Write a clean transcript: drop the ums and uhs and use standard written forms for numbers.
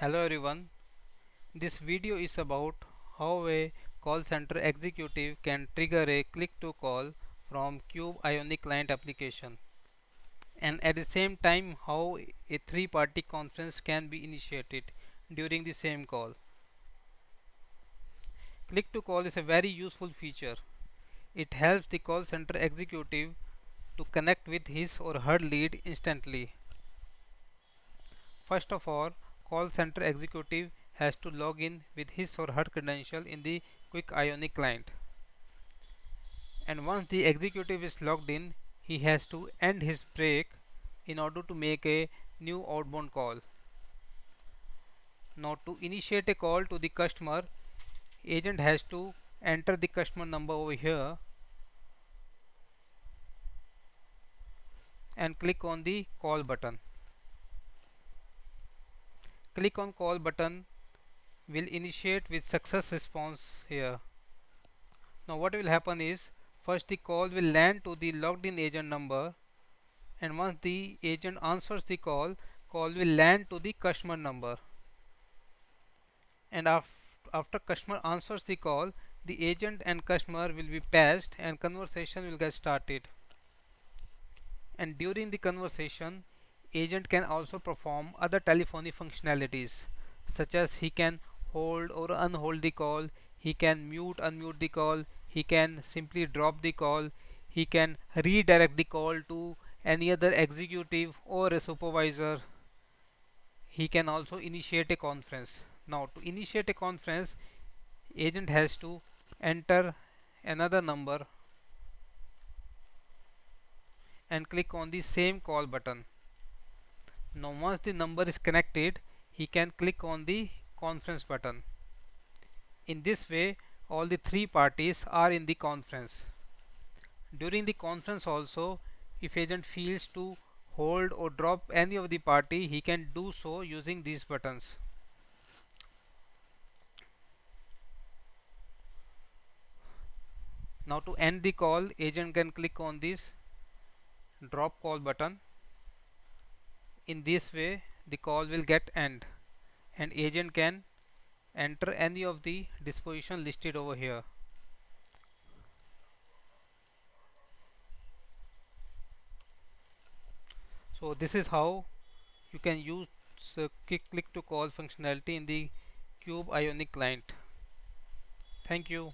Hello everyone. This video is about how a call center executive can trigger a click to call from Cube Ionic client application, and at the same time how a three-party conference can be initiated during the same call. Click to call is a very useful feature. It helps the call center executive to connect with his or her lead instantly. First of all, call center executive has to log in with his or her credential in the Quick Ionic client. And once the executive is logged in, he has to end his break in order to make a new outbound call. Now to initiate a call to the customer, agent has to enter the customer number over here and click on the call button. Click on call button will initiate with success response here. Now what will happen is, first the call will land to the logged in agent number, and once the agent answers the call will land to the customer number, and after customer answers the call, the agent and customer will be passed and conversation will get started. And during the conversation, agent can also perform other telephony functionalities, such as he can hold or unhold the call, he can mute unmute the call, he can simply drop the call, he can redirect the call to any other executive or a supervisor. He can also initiate a conference. Now to initiate a conference, agent has to enter another number and click on the same call button. Now once the number is connected, he can click on the conference button. In this way, all the three parties are in the conference. During the conference also, if agent feels to hold or drop any of the party, he can do so using these buttons. Now to end the call, agent can click on this drop call button. In this way, the call will get end, and agent can enter any of the disposition listed over here. So this is how you can use click to call functionality in the Cube Ionic client. Thank you.